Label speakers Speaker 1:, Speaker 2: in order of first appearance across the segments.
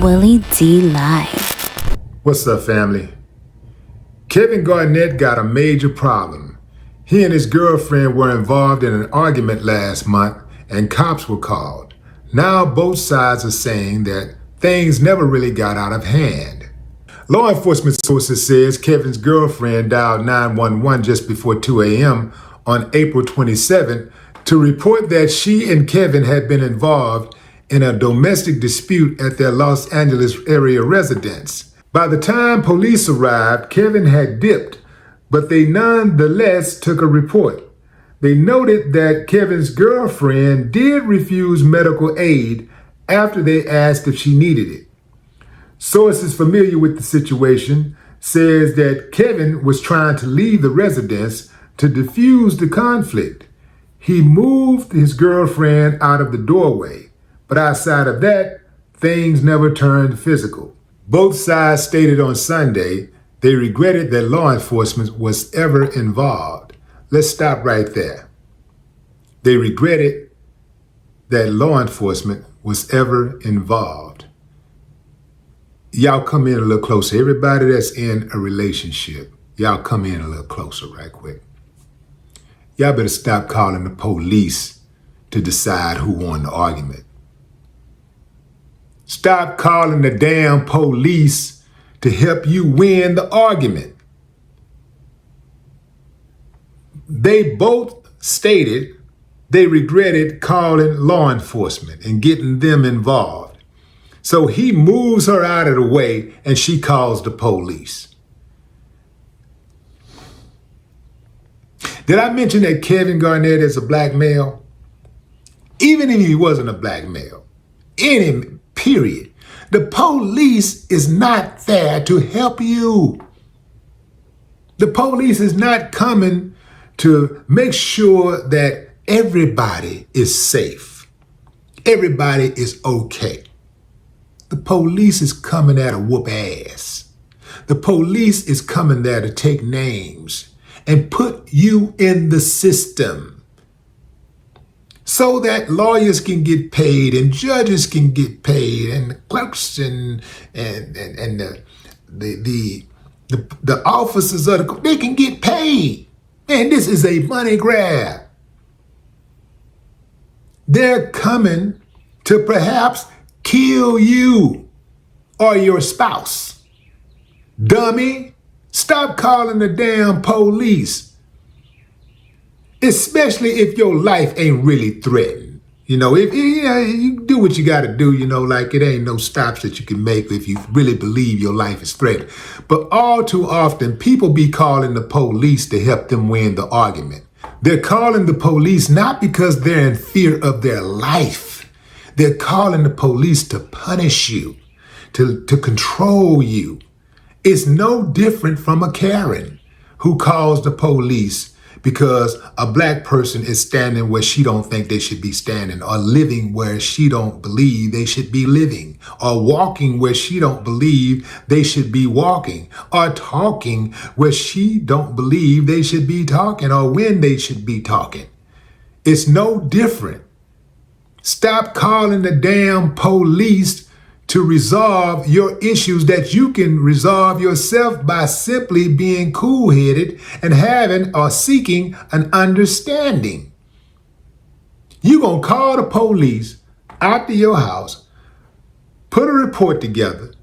Speaker 1: Willie D Live.
Speaker 2: What's up, family? Kevin Garnett got a major problem. He and his girlfriend were involved in an argument last month and cops were called. Now both sides are saying that things never really got out of hand. Law enforcement sources says Kevin's girlfriend dialed 911 just before 2 a.m. on April 27th to report that she and Kevin had been involved in a domestic dispute at their Los Angeles area residence. By the time police arrived, Kevin had dipped, but they nonetheless took a report. They noted that Kevin's girlfriend did refuse medical aid after they asked if she needed it. Sources familiar with the situation says that Kevin was trying to leave the residence to defuse the conflict. He moved his girlfriend out of the doorway, but outside of that, things never turned physical. Both sides stated on Sunday they regretted that law enforcement was ever involved. Let's stop right there. They regretted that law enforcement was ever involved. Y'all come in a little closer. Everybody that's in a relationship, y'all come in a little closer right quick. Y'all better stop calling the police to decide who won the argument. Stop calling the damn police to help you win the argument. They both stated they regretted calling law enforcement and getting them involved. So he moves her out of the way and she calls the police. Did I mention that Kevin Garnett is a black male? Even if he wasn't a black male, period. The police is not there to help you. The police is not coming to make sure that everybody is safe. Everybody is okay. The police is coming there to whoop ass. The police is coming there to take names and put you in the system so that lawyers can get paid and judges can get paid and the clerks and the officers of the court, they can get paid. Man, this is a money grab. They're coming to perhaps kill you or your spouse. Dummy, stop calling the damn police. Especially if your life ain't really threatened. If you do what you gotta do, like it ain't no stops that you can make if you really believe your life is threatened. But all too often, people be calling the police to help them win the argument. They're calling the police not because they're in fear of their life. They're calling the police to punish you, to control you. It's no different from a Karen who calls the police because a black person is standing where she don't think they should be standing, or living where she don't believe they should be living, or walking where she don't believe they should be walking, or talking where she don't believe they should be talking, or when they should be talking. It's no different. Stop calling the damn police to resolve your issues that you can resolve yourself by simply being cool-headed and having or seeking an understanding. You're going to call the police out to your house, put a report together.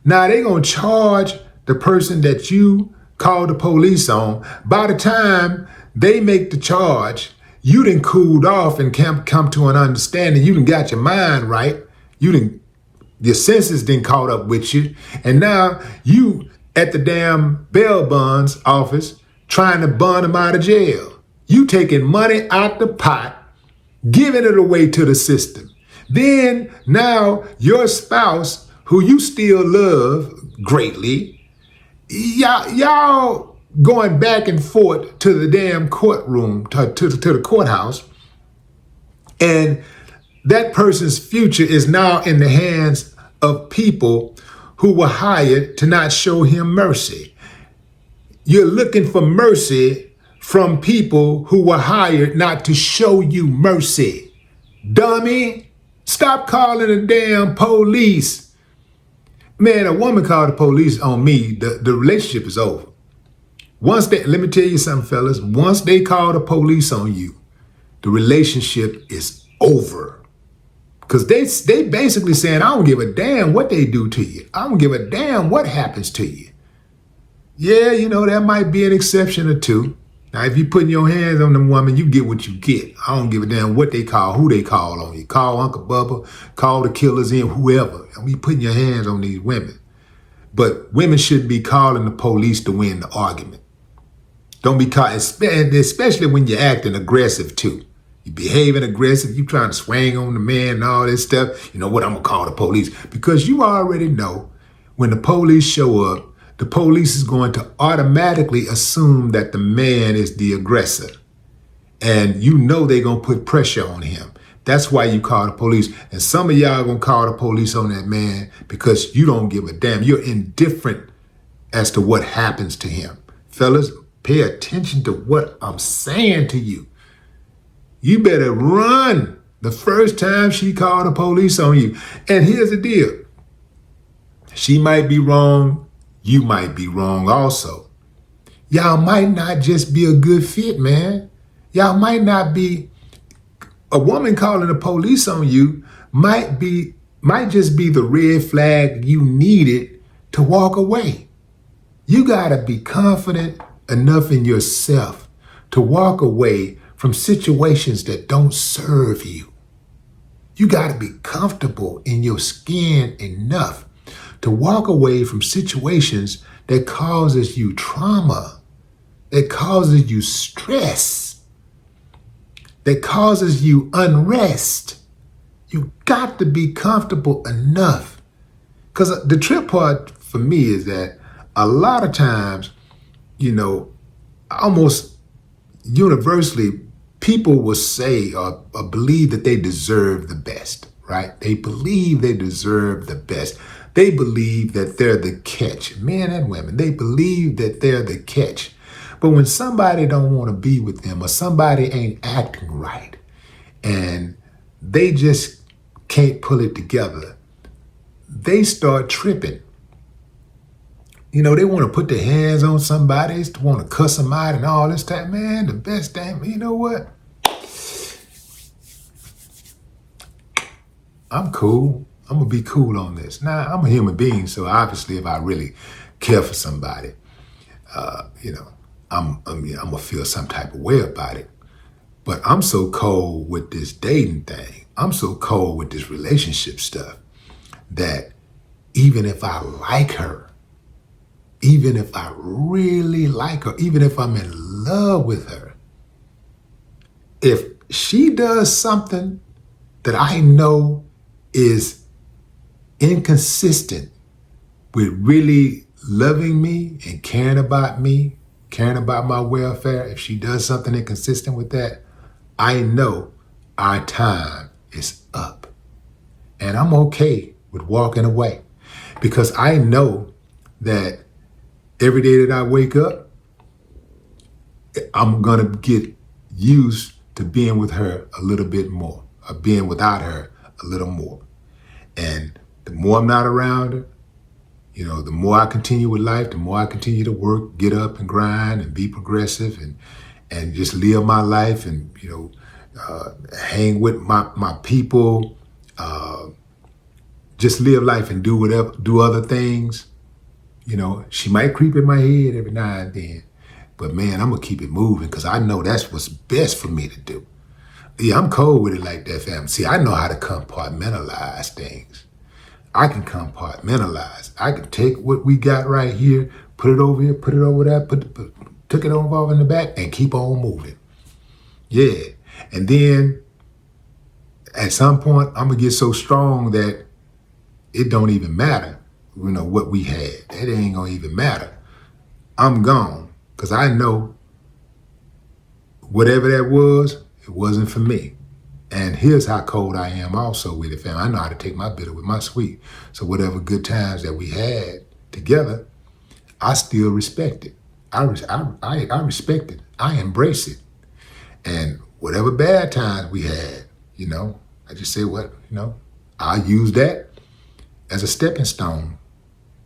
Speaker 2: Now they're going to charge the person that you called the police on. By the time they make the charge, you done cooled off and come to an understanding. You done got your mind right. Your senses didn't caught up with you. And now you at the damn bail bonds office trying to bond them out of jail. You taking money out the pot, giving it away to the system. Then now your spouse, who you still love greatly, y'all going back and forth to the damn courtroom, to the courthouse. And that person's future is now in the hands of people who were hired to not show him mercy. You're looking for mercy from people who were hired not to show you mercy. Dummy, stop calling the damn police Man, a woman called the police on me, the relationship is over. Let me tell you something, fellas. Once they call the police on you, the relationship is over. Because they basically saying, I don't give a damn what they do to you. I don't give a damn what happens to you. Yeah, that might be an exception or two. Now, if you putting your hands on them woman, you get what you get. I don't give a damn what they call, who they call on you. Call Uncle Bubba, call the killers in, whoever. And we putting your hands on these women. But women shouldn't be calling the police to win the argument. Don't be caught, especially when you're acting aggressive too. You behaving aggressive, you trying to swing on the man and all this stuff. You know what, I'm gonna call the police. Because you already know when the police show up, the police is going to automatically assume that the man is the aggressor. And you know they're going to put pressure on him. That's why you call the police. And some of y'all going to call the police on that man because you don't give a damn. You're indifferent as to what happens to him. Fellas, pay attention to what I'm saying to you. You better run the first time she called the police on you. And here's the deal. She might be wrong. You might be wrong also. Y'all might not just be a good fit, man. Y'all might not be, a woman calling the police on you might just be the red flag you needed to walk away. You gotta be confident enough in yourself to walk away from situations that don't serve you. You gotta be comfortable in your skin enough to walk away from situations that causes you trauma, that causes you stress, that causes you unrest. You got to be comfortable enough. Because the trip part for me is that a lot of times, almost universally, people will say or believe that they deserve the best, right? They believe they deserve the best. They believe that they're the catch, men and women. They believe that they're the catch. But when somebody don't want to be with them or somebody ain't acting right and they just can't pull it together, they start tripping. They want to put their hands on somebody, they want to cuss them out and all this time. Man, the best thing, you know what? I'm cool. I'm going to be cool on this. Now, I'm a human being, so obviously if I really care for somebody, I'm going to feel some type of way about it. But I'm so cold with this dating thing. I'm so cold with this relationship stuff that even if I like her, even if I really like her, even if I'm in love with her, if she does something that I know is inconsistent with really loving me and caring about me, caring about my welfare, if she does something inconsistent with that, I know our time is up. And I'm okay with walking away because I know that every day that I wake up, I'm going to get used to being with her a little bit more, or being without her a little more. And the more I'm not around her, the more I continue with life, the more I continue to work, get up and grind and be progressive and just live my life and, hang with my people, just live life and do other things. She might creep in my head every now and then, but man, I'm gonna keep it moving because I know that's what's best for me to do. Yeah, I'm cold with it like that, fam. See, I know how to compartmentalize things. I can compartmentalize. I can take what we got right here, put it over here, put it over there, took it over in the back and keep on moving. Yeah. And then at some point, I'm gonna get so strong that it don't even matter, what we had. That ain't gonna even matter. I'm gone because I know whatever that was, it wasn't for me. And here's how cold I am also with it, fam. I know how to take my bitter with my sweet. So whatever good times that we had together, I still respect it. I respect it. I embrace it. And whatever bad times we had, I just say I'll use that as a stepping stone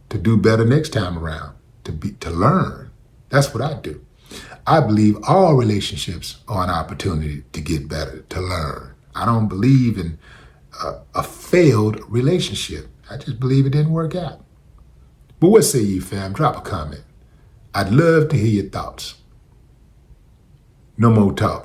Speaker 2: to do better next time around, to learn. That's what I do. I believe all relationships are an opportunity to get better, to learn. I don't believe in a failed relationship. I just believe it didn't work out. But what say you, fam? Drop a comment. I'd love to hear your thoughts. No more talk.